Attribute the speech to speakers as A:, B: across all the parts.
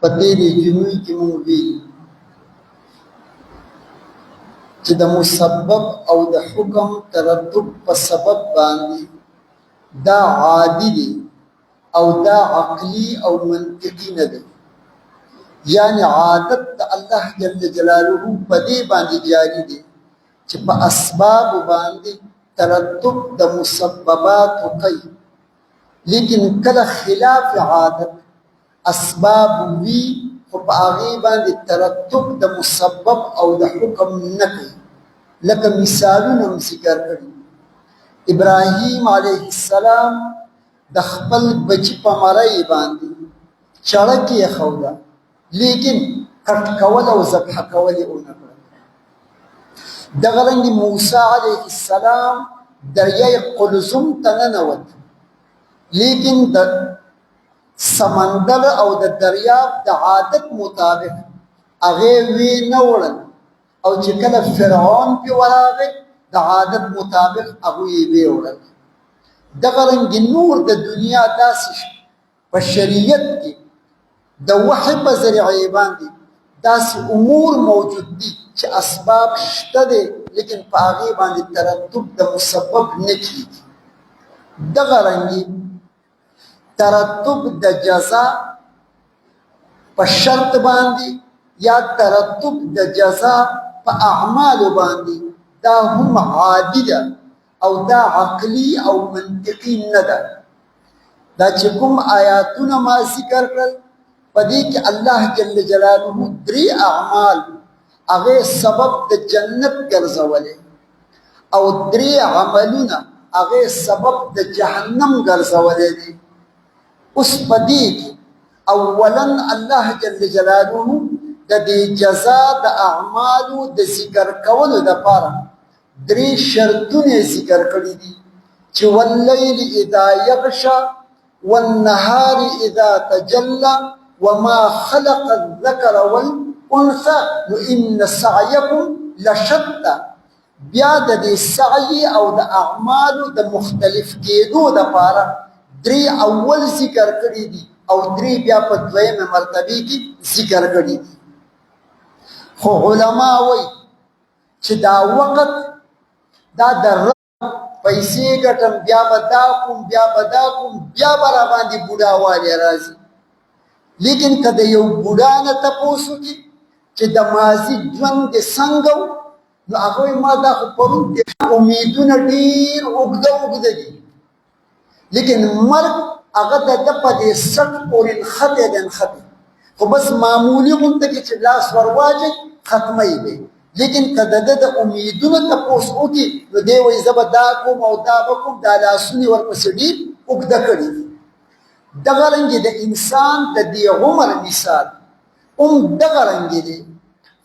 A: په تېرې جمعې کې مونږ ویلي چې د مسبب او د حکم ترتب په سبب باندې دا عادي دی او دا عقلی او منطقي نه دی. یعنی عادت د الله جل جلاله په دې باندې جاری دی چې په اسباب باندې ترتب د مسببات کوي، لیکن کله خلاف عادت اسباب وی خو په هغې باندې ترتب د مسبب او د حکم نه کوي. لکه مثالونه هم ذکر کړي. ابراهیم علیه السلام د خپل بچي په مرۍ باندې چړه کېښوده، لیکن کټ کول او ذبحه کول یې ونه کړل. دغه رنګې موسی علیه السلام دریای قلزم ته ننوت، لیکن د سمندر او د دریاب د عادت مطابق هغې وی نه وړل، او چې کله فرعون پې ورغی د عادت مطابق هغوی یې وی وړل. دغه رنګې نور د دنیا داسې په شریعت کې د وحی په ذریعې باندې داسې امور موجود دي چې اسباب شته دی، لیکن په هغې باندې ترتب د مسبب نه کېږي. دغه رنګې ترتب د جزا په شرط باندې یا ترتب د جزا په اعمالو باندې دا هم عادي ده او دا عقلی او منطقي نه ده. دا چې کوم آیاتونه ما ذکر کړل په دې کې الله جل جلاله درې اعمال هغې سبب د جنت ګرځولې او درې عملونه هغې سبب د جهنم ګرځولې دي. اوس په دې کې اولا الله جل جلاله د دې جزا د اعمالو د ذکر کولو دپاره درې شرطونه ذکر کړي دي چې واللیل اذا یغشا والنهار اذا تجلى وما خلق الذکر والانثى نو ان سعیکم لشتى. بیا د دې سعی او د اعمالو د مختلف کېدو دپاره درې اول ذکر کړي دي او درې بیا په دویمه مرتبه کې ذکر کړي دي. خو علما وایي چې دا وخت دا د رب پیسې ګټم، بیا به دا کوم بیا به دا کوم، بیا به را باندې بوډاوالی راځي. لیکن که د یو بوډا نه تپوس وکړي چې د ماضي ژوند دې څنګه و، نو هغه وایي ما دا خو پرون امیدونه ډېر اوږده اوږده دي، لیکن مرګ هغه د ده په دې سټ پورې نښتی دی نښتی، خو بس معمولي غونته کې چې لاس ور واچوي ختمی دی. لیکن که د ده د امیدونو تپوس وکړي نو دی وایي زه به دا کوم او دا به کوم، دا لاسونه یې ورپسې ډېر اوږده کړي دي. دغه رنګې د انسان د دې عمر مثال هم دغه رنګې دی،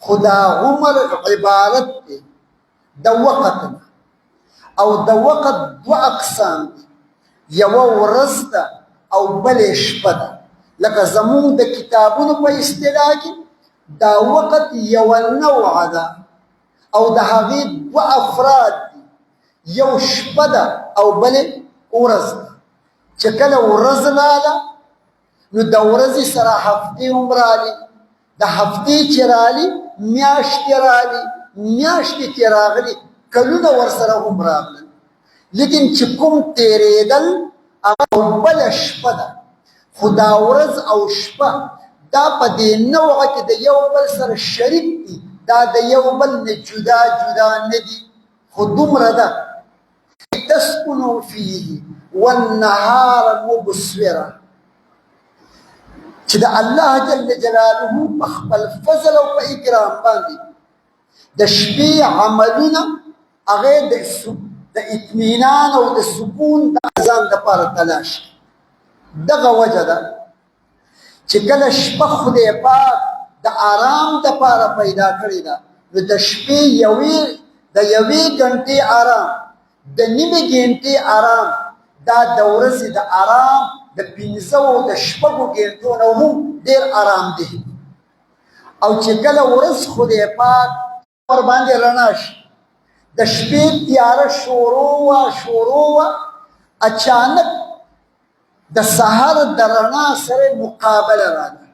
A: خو دا عمر عبارت دی د وقت نه، او د وقت دوه اقسام دي، یوه ورځ ده او بلې شپه ده. لکه زمونږ د کتابونو په اصطلاح کې دا وقت یوه نوعه ده او د هغې دوه افراد دي، یو شپه ده او بلې ورځ ده. چې کله ورځ راله نو د ورځې سره هفتې هم رالي، د هفتې چې رالي میاشتې رالي، میاشتې چې راغلي کلونه ورسره هم راغلل. لیکن چې کوم تېرېدل هغه بله شپه ده، خو دا ورځ او شپه دا په دې نوعه کې د یو بل سره شریک دي، دا د یو بل نه جدا جدا نه دي، خو دومره ده تسکنوا فیه والنهار مبصرا چې د الله جل جلاله په خپل فضل او په اکرام باندې د شپې عملونه هغې د اطمینان او د سکون د ځان دپاره تلاش. دغه وجه ده چې کله شپه خدای پاک د آرام دپاره پیدا کړې ده، نو د شپې د یوې ګنټې آرام، د نیمې ګنټې آرام دا د ورځې د آرام د 15 او د شپږو ګنټو نه هم ډېر آرام دی. او چې کله ورځ خدای پاک ورباندې رڼا شي، د شپې تیاره شروع وه اچانک د سحر د رڼا سره مقابله راغله،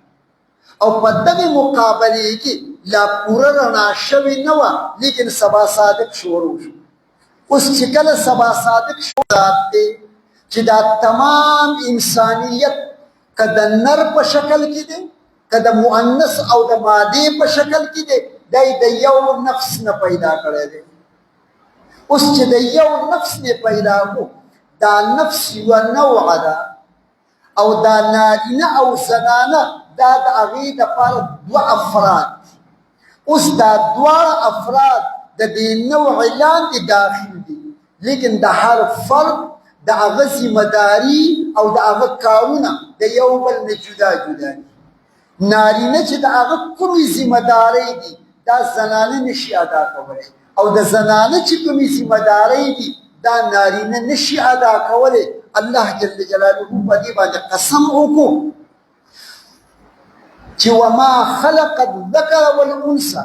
A: او په دغه مقابلې کې لا پوره رڼا شوې نه وه لیکن سبا صادق شروع شو. اوس چې کله سبا صادق شو ذات دی چې دا تمام انسانیت که د نر په شکل کې دی که د مؤنث او د مادې په شکل کې دی دی د یو نفس نه پیدا کړی دی. اوس چې د یو نفس نه پیدا کو دا نفس یوه نوعه ده او دا نارینه او زنانه دا د هغې دپاره دوه افراد. اوس دا دواړه افراد د دې نوع لاندې داخل دي لیکن د هر فرد د هغه ذمهداري او د هغه کارونه د یو بل نه جدا جدا دي. نارینه چې د هغه کومې ذمهدارۍ دي دا زنانه نشي ادا کولی او د زنانه چې کومې ذمهدارۍ دي دا نارینه نشي ادا کولی. الله جل جلاله په دې باندې قسم وکړو چې وما خلق الذکر والانثى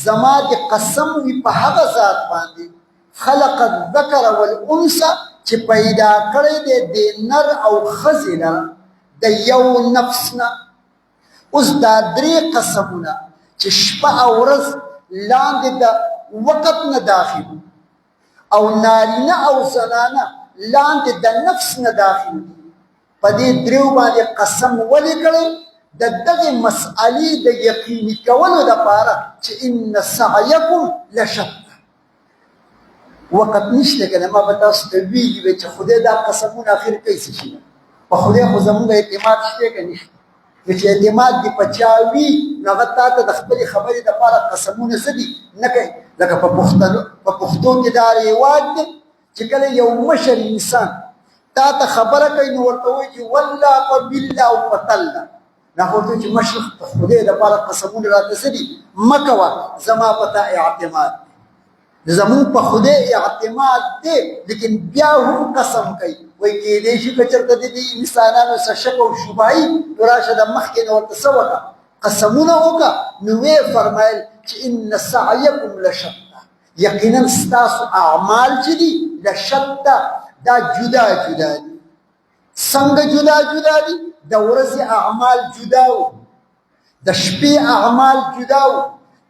A: زما د قسم وي په هغه ذات باندې خلق الذکر والانثى چې پیدا کړی دی د نر او ښځې نه د یو نفس نه. اوس دا درې قسمونه چې شپه او ورځ لاندې د وقت نه داخل او نارینه او زنانه لاندې د نفس نه داخل دي په دې دریو باندې قسم ولې کړی د دغې مسئلې د یقیني کولو دپاره چې ان سعیکم لشتى. وقت نشته که نه ما به تاسو ته ویلي وی چې خدای دا قسمونه اخر کوي څه شي نه په خدای خو زمونږ اعتماد شته که نشته چې اعتماد دې په چا وي نو هغه تا ته د خپلې خبرې دپاره قسمونه څه دي نه کوي. لکه په پښتو کې دا رواج دی چې کله یو مشر انسان تا ته خبره کوي نو ورته وایي چې والله په بالله او په تالله دا خو ورته چې مشر د خدای دپاره قسمونه راته څه دي مه کوه زما په تا اعتماد دی زمونږ په خدای اعتماد دی لیکن بیا هم قسم کوي وایي کیدای شي که چېرته د دې انسانانو څه شک او شبه وي نو راشه د مخکې نه ورته څه وکړه قسمونه وکړه نو ویې فرمایل چې ان سعیکم لشتى یقینا ستاسو اعمال چې دي لشتى دا جدا جدا دي. څنګه جدا جدا دي؟ د ورځې اعمال جدا وو د شپې اعمال جدا وو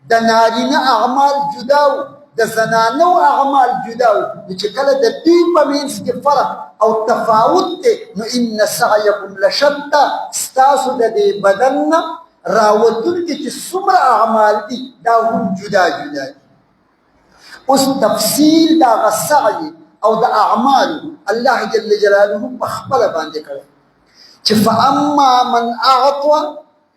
A: د نارینه اعمال جدا وو د زنانو اعمال جدا وو نو چې کله د دوی په منځ کې فرق او تفاوت دی نو ان سعیکم لشتى ستاسو د دې بدن نه راوتونکي چې څومره اعمال دي دا هم جدا جدا دي. اوس تفصیل د هغه سعی او د اعمالو الله جل جلاله په خپله باندې کړی چې فاما من اعطى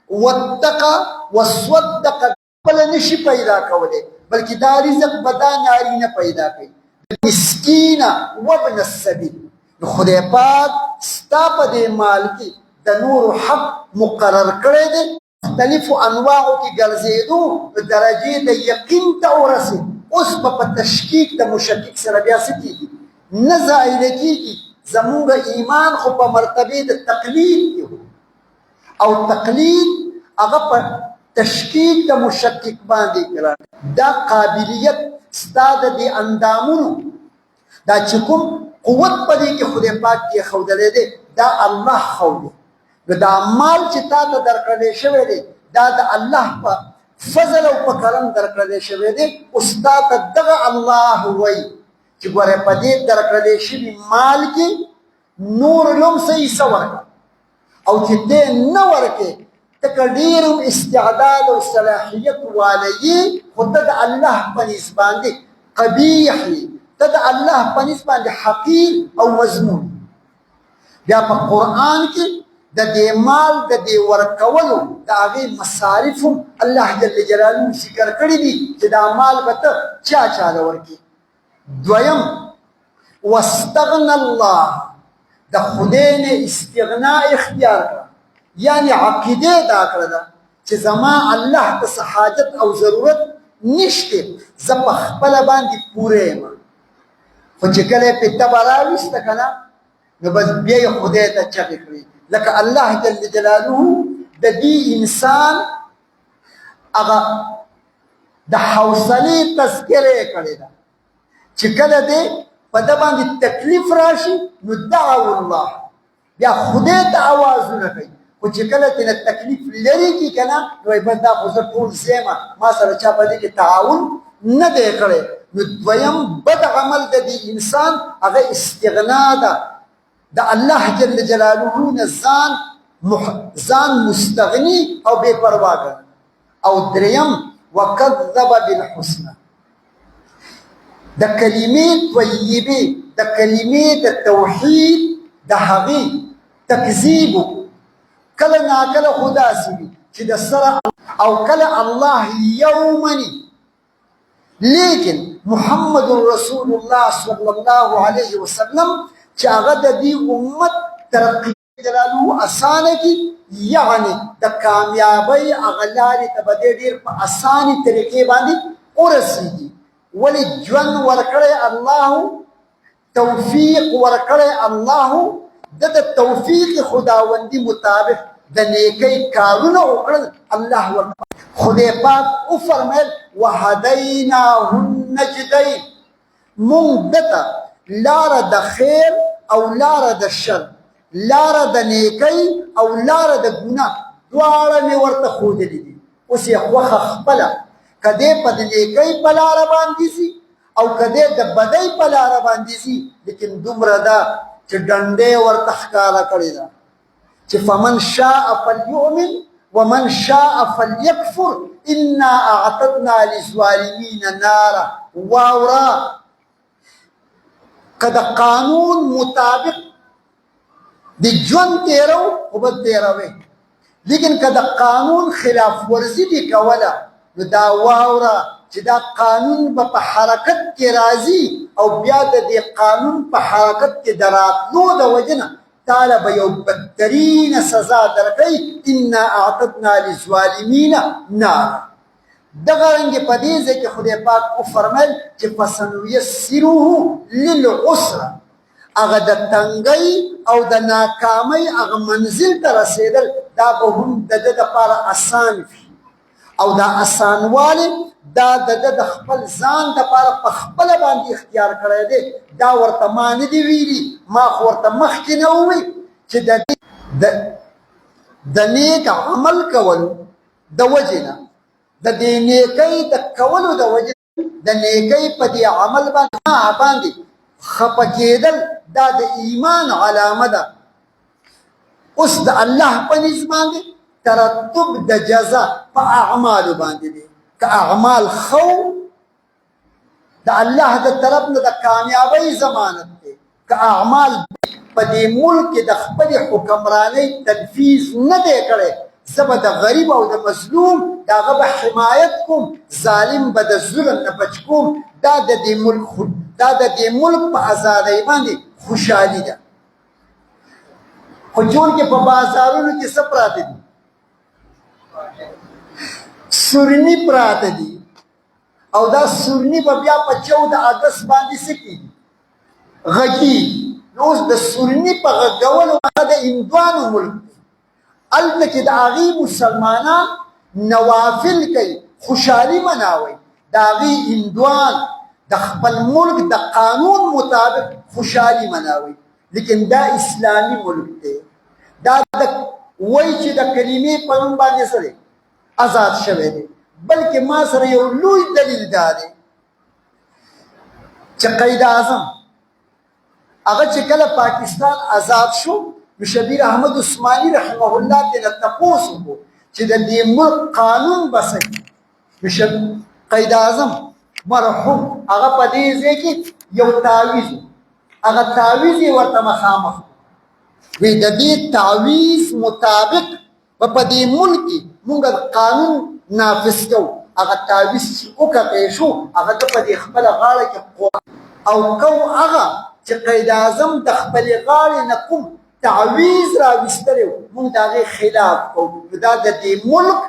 A: واتقى وصدق خپله نشي پیدا کولی بلکې دا رزق به دا نارینه پیدا کوي مسکینه وابن السبیل. نو خدای پاک ستا په دې مال کې د نورو حق مقرر کړی دی مختلفو انواعو کې ګرځېدو درجې د یقین ته ورسېد. اوس به په تشکیک د مشکک سره بیا څه کېږي نه ظاهره کېږي. زمونږ ایمان خو په مرتبې د تقلید کې او تقلید هغه په تشکیک د مشکک باندې کړه. دا قابلیت ستا د دې اندامونو دا چې کوم قوت په دې کې خدای پاک کېښودلی دی دا الله ښودی. نو دا مال چې تا ته درکړلی شوی دی دا د الله په فضل او په کرم درکړلی شوی دی. اوس تا ته دغه الله وایي چې ګورې په دې درکړلی شوي مال کې نور لوم څه حصه ورکړه او چې دې نه ورکې ته که ډېر استعداد او صلاحیت والی یې خو ته د الله په نسبت باندې قبیح یې ته د الله په نسبت باندې حقیر او مضمون. بیا په قرآن کې د دې مال د دې ورکولو د هغې مصارف هم الله جل جلاله ذکر کړي دي چې دا مال به ته چا چاله ورکړي. دویم واستغنى الله د خدای نه استغنا اختیار کړه یعنی عقیده دا کړه ده چې زما الله ته څه حاجت او ضرورت نشته زه په خپله باندې پوره یم. خو چې کله یې پې تبه راویسته که نه نو بس بیا یې خدای ته چغې کړي. لکه الله جل جلاله د دې انسان هغه د حوصلې تذکره یې کړې ده چې کله دې په ده باندې تکلیف راشي نو دعوا الله بیا خدای ته آوازونه کوي خو چې کله ترنه تکلیف لرې کړي که نه نو وایي بس دا خو زه ټول ځیمه ما سره چا په دې کې تعاون نه دی کړی. نو دویم بد عمل د دې انسان هغه استغنا ده د الله جل جلاله نه ځان مستغني او بې پروا ګڼي. او دریم وکذب بالحسنى د کلمې طیبې د کلمې د توحید د هغې تکذیب کله ناکله خو داسې وي چې د سره او کله الله یو مني لیکن محمد رسول الله صلی الله علیه وسلم چې هغه د دې امت ترقي جلاله اسانه کړي یعنې د کامیابۍ هغه لارې ته به دې ډېر په اسانې طریقې باندې ورسېږي. ولې ژوند ورکړی الله توفیق ورکړی الله د توفیق خداوندي مطابق د نیکۍ کارونه وکړل الله ورکړل. خدای پاک وفرمیل وهدیناه النجدین مونږ دته لاره د خیر او لاره د شر لاره د نیکۍ او لاره د ګناه دواړه مې ورته ښودلي دي. اوس یې خوښه خپله که دی په د نیکۍ په لاره باندې ځي او که دی د بدۍ په لاره باندې ځي لیکن دومره ده چې ډنډۍ ورته ښکاره کړې ده چې فمن شاء فلیؤمن ومن شاء فلیکفر انا اعتدنا للظالمین نارا. واوره که د قانون مطابق د ژوند تیرو خو به تیروي لیکن که د قانون خلاف ورزي دې کوله نو دا واوره چې دا قانون به په حرکت کې راځي او بیا د دې قانون په حرکت کې د راتلو د وجې نه تاله به یو بدترینه سزا درکوي انا اعتدنا للظالمین نارا. دغه رنګې په دې ځای کې خدای پاک وفرمیل چې فسنیسره للعسره هغه د تنګۍ او د ناکامۍ هغه منزل ته رسېدل دا به هم د ده دپاره اسان وي او دا اسانوالی دا د ده د خپل ځان دپاره په خپله باندې اختیار کړی دی. دا ورته ما نه دي ویلي ما خو ورته مخکې نه ووی چې د نیک عمل کولو د وجې نه د دې نیکۍ د کولو د وجې د نیکۍ په دې عمل باندې خفه کېدل دا د ایمان علامه ده. اوس د الله په نظ باندې ترتب د جزا په اعمالو باندې دی. که اعمال خو د الله د طرف نه د کامیابۍ ضمانت دی. که اعمال په دې ملک کې د خپلې حکمرانۍ تنفیذ نه دی کړی زه به د غریب او د مظلوم د هغه به حمایت کوم ظالم به د ظلم نه بچ کوم. دا د دې ملک په ازادۍ باندې خوشحالي ده. خو چونکې په بازارونو کې څه پراته دي سورني پراته دي او دا سورني به بیا په 14 اګست باندې څه کېږي غږېږي. نو اوس د سورني په غږولو هغه د هندوانو ملک دی هلته کې د هغې مسلمانان نوافل کوي خوشحالي مناوئ د هغې هندوان د خپل ملک د قانون مطابق خوشحالي مناوئ لیکن دا اسلامي ملک دی. دا وایي چې د کلمې په نوم باندې څه دی آزاد شوی دی. بلکې ما سره یو لوی دلیل دا دی چې قید اعظم هغه چې کله پاکستان آزاد شو نو شبیر احمد عثماني رحمه الله ترې تپوس وکړو چې د دې ملک قانون به څه وي. قید اعظم مرحوم هغه په دې ځای کې یو تعویض هغه تعویض یې ورته مخامخ وی د دې تعویض مطابق په دې ملک کې موږ قانون نافذ کوو. هغه تعویض چې وکړی شو هغه د په دې خپله غاړه کې او کو هغه چې قید اعظم د خپلې غاړې نه کوم تعویض راویستلی و موږ د هغې خلاف کوو. دا د دې ملک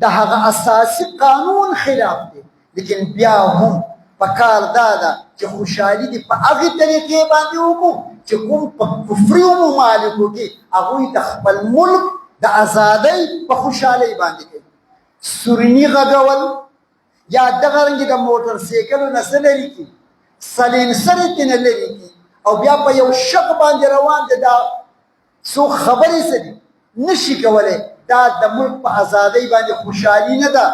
A: د هغه اساسي قانون خلاف دی. لیکن بیا هم پکار دا ده چې خوشحالي دې په هغې طریقې باندې وکړو چې کوم په کفري ممالکو کې هغوی د خپل ملک د ازادۍ په خوشحالۍ باندې کوي. سورني غږول یا دغه رنګې د موټر سایکلو نه څه لرې کړي سلینسر یې ترې نه لرې کړي او بیا په یو شق باندې روان دی. دا څو خبرې څه دي نشي کولی دا د ملک په ازادۍ باندې خوشحالي نه ده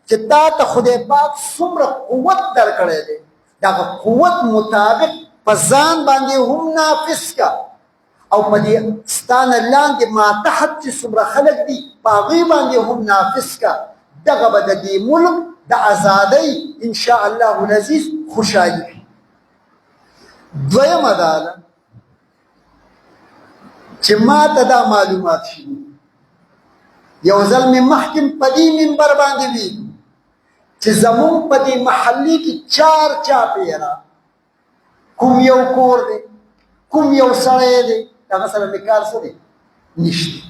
A: چې تا ته خدای پاک څومره قوت درکړی دی دغه قوت مطابق په ځان باندې هم نافظ کا او په دې ستانه لاندې ماتحت چې څومره خلک دي په هغوی باندې هم نافظ کا دغه به د دې ملک د ازادۍ انشاء الله العزیز خوشحالي وي دویمه دا ده چې ما ته دا معلومات شوي یو ځل مې مخکې په دې منبر باندې وي چې زمونږ په دې محلې کې چار چاپېره کوم یو کور دی کوم یو سړی دی هغه سره مې کار څه دی نشته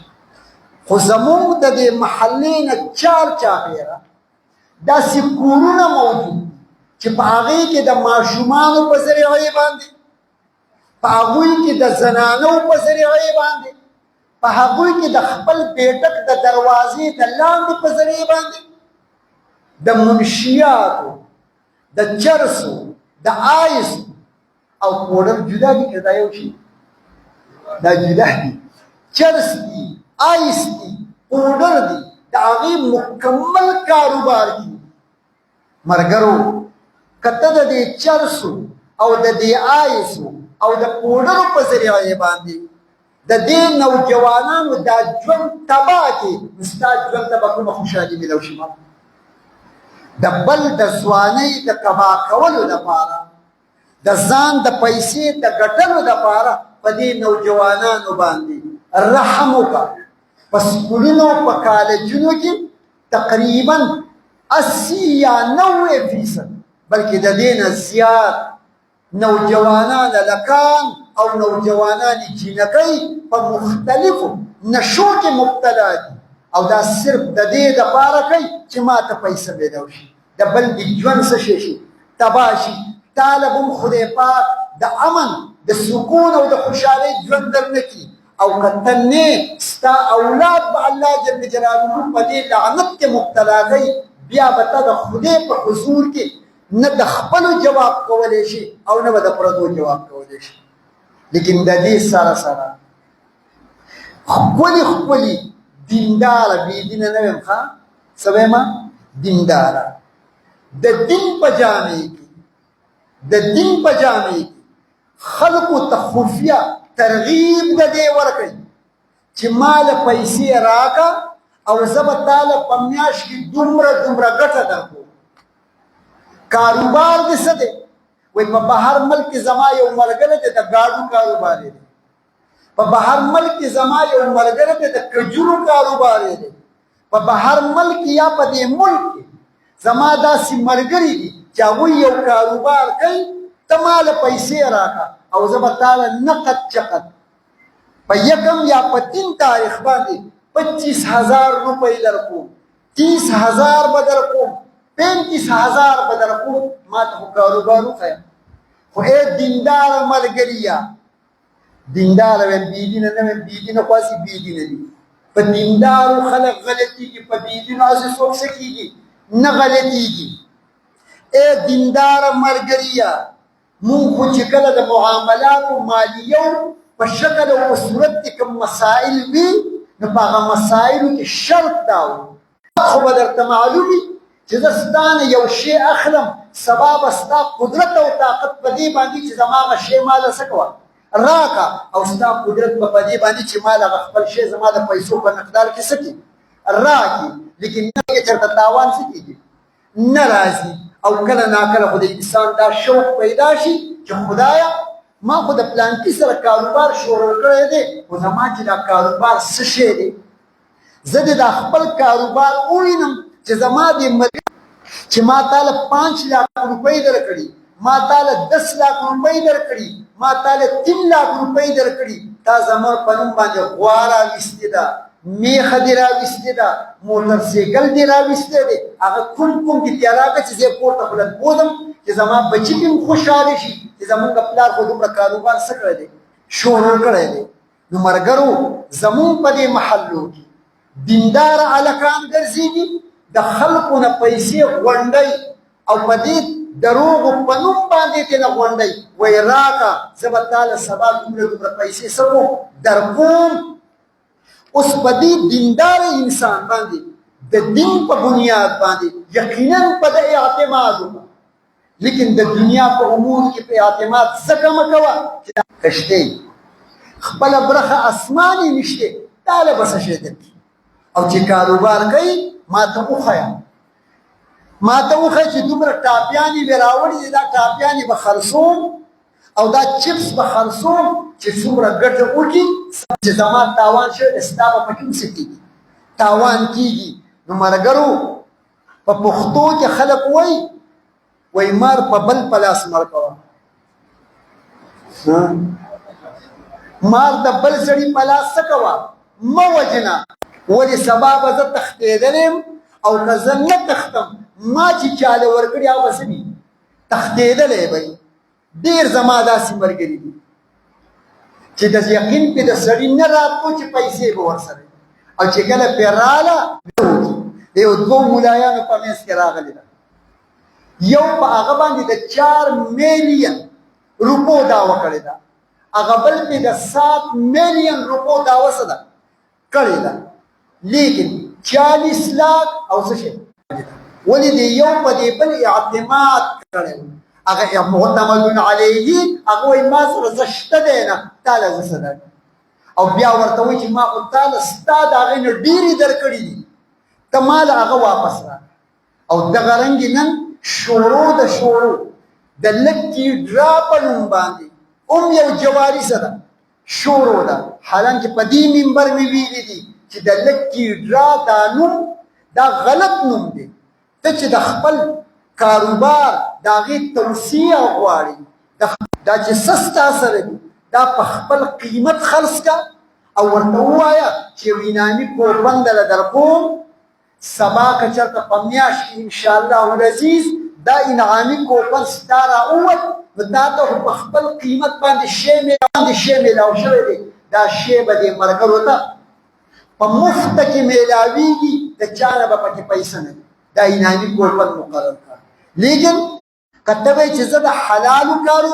A: خو زمونږ د دې محلې نه چار چاپېره داسې کورونه موجود چې په هغې کې د ماشومانو په ذریعې باندې په هغوی کې د زنانو په ذریعې باندې په هغوی کې د خپل بیټک د دروازې د لاندې په ذریعې باندې د منشیاتو د چرسو د آیس او پوډر جدا دي که دا یو شي دا جدا دي چرس دي آیس دي پوډر دي د هغې مکمل کاروبار دي مرګرو که ته د دې چرسو او د دې آیسو او د پوډرو په ذریعې باندې د دې نوجوانانو دا ژوند تباه کړي نو ستا ژوند ته به کومه خوشحالي میلو شي د بل د ځوانۍ د تباه کولو لپاره د ځان د پیسې د ګټلو لپاره په دې نوجوانانو باندې رحم وکړه په سکولونو په کالجونو کې تقریبا 80 یا 90% بلکې د دې نه زیات نوجوانان لکان او نوجوانان جنکۍ په مختلفو نشو کې مبتلا دي او دا صرف د دې دپاره کوي چې ما ته پیسه پیدا وشي د بل د ژوند څه شی شي تباه شي طالب هم خدای پاک د امن د سکون او د خوشحالۍ ژوند درنه کړي او که ته نه ستا اولاد به الله جل جلاله په دې لعنت کې مبتلا کوي بیا به ته د خدای په حضور کې نه د خپلو جواب کولی شي او نه به د پردو جواب کولی شي لیکن د دې سره سره ښکلي دینداره بېدینه نه ویم ښه څه ویم دینداره د دین په جامې کې خلکو ته خفیه ترغیب د دې ورکړي چې ماله پیسې راکړه او زه به تاله په میاشت کې دومره ګټه درکړو کاروبار دې څه دی وایي په بهر ملک کې زما یو ملګری دی د ګاډو کاروبار دی په بهر ملک کې زما یو ملګری دی د کجورو کاروبار دی په بهر ملک یا په دې ملک کې زما داسې ملګري دي چې هغوی یو کاروبار کوي ته ماله پیسې راکړه او زه به تاله نقد چقد په یکم یا په 3 تاریخ باندې 25,000 روپۍ درکوم 30,000 به درکوم 35,000 به درکوم ما ته خو کاروبار وښیه خو ای دینداره ملګريه دینداره ویم بېدینه نه ویم بېدینه خو هسې بېدینه دي په دیندارو خلک غلطېږي په بېدینو هسې څوک څه کېږي نه غلطېږي ای دینداره ملګريه مونږ خو چې کله د معاملاتو مالیو په شکل او په صورت کې کوم مسائل وي نو په هغه مسایلو کې شرط دا و خو به درته معلوم وي چې زه ستا نه یو شی اخلم سبا به ستا قدرت او طاقت په دې باندې چې زما هغه شی ماله څه کوه راکړه او ستا قدرت به په دې باندې چې مال هغه خپل شی زما د پیسو په مقدار کې څه کړي راکړي لیکن نه کې چېرته تاوان څه کېږي نه راځي او کله ناکله خو د انسان دا شوق پیدا شي چې خدایه ما خو د پلانکي سره کاروبار شروع کړی دی خو زما چې دا کاروبار څه شی دی زه دې دا خپل کاروبار ووینم چې زما دې چې ما تاله 5 लाख روپۍ درکړي ما تاله 10 लाख روپۍ درکړي ما تاله 3 लाख روپۍ درکړي تا زما په نوم باندې غوا راویستې ده میخه دې راویستې ده موټر سایکل دې راویستی دی هغه کوم دې بیا راکړه چې زه یې پورته خلک بوځم چې زما بچي دې هم خوشحاله شي چې زمونږ پلار خو دومره کاروبار څه کړی دی شروع کړی دی نو ملګرو زمونږ په دې محلو کې دینداره هلکان ګرځېږي د خلکو نه پیسې غونډوي او په دې دروغو په نوم باندې ترې نه غونډوي وایي راکړه زه به تاله سبا دومره پیسې څه کوم درکوم اوس په دې دیندار انسان باندې د دین په بنیاد باندې یقینا په د اعتماد وکړه، لیکن د دنیا په امور کې په اعتماد ځکه مه کوه چې کشتې خپله برخه اسماني نشته تاله به څه شی درکړي. او چې کاروبار کوي ما ته وښیه چې دومره ټاپیانې مې راوړي دي، دا ټاپیانې به خرڅوم او دا چپس به خرڅوم چې څومره ګټه وکړي، چې زما تاوان شوی ستا به پکې څه کېږي، تاوان کېږي. نو ملګرو په پښتو کې خلک وایي مار په بل په لاس مړ کوه، مار د بل سړي په لاس څه کوه مه وژنه. ولې سبا به زه تښتېدلی یم او که زه نه تښتم ما چې چاله ورکړي هغه به څه وي تښتېدلی به وي. ډېر زما داسې ملګري دي چې د یقین پې د سړي نه راتلو چې پیسې به ورسره او چې کله پې راله د یو دوو ملایانو په منځ کې راغلې ده، یو په هغه باندې د 4 میلیون روپو دعوه کړې ده، هغه بل پې د 7 میلیون روپو دعوه څه ده کړې ده، لیکن 40 لاک او څه شی. ولې د یو په دې بل اعتماد کړی، هغه معتمد علیه، هغه وایي ما سره زه شته دی نه تاله زه څه درکړم، او بیا ورته وایي چې ما خو تاله ستا د هغې نه ډېرې درکړي دي، ته ما له هغه واپس راکړه. او دغه رنګې نن شورو د لکي ډرا په نوم باندې یو جواري څه ده شورو ده، حالانکې په دې منبر مې ویلي دي چې د لکي ډرا دا نوم دا غلط نوم دی. ته چې د خپل کاروبار د هغې توسیع غواړي، دا چې څه ستا سره دي دا په خپل قیمت خرڅ که او ورته ووایه چې یو انعامي کوپن دله درکوم، سبا که چېرته په میاشت کې انشاءالله العزیز دا انعامي کوپن ستا راووت نو تا ته خو په خپل قیمت باندې شی میلاو شوی دی، دا شی به دې ملګرو ته په مفته کې میلاویږي، د چا نه به پکې پیسه نه وي، دا انعامي کوپن مقرر کړه. لیکن که ته وایې چې زه د حلالو کارو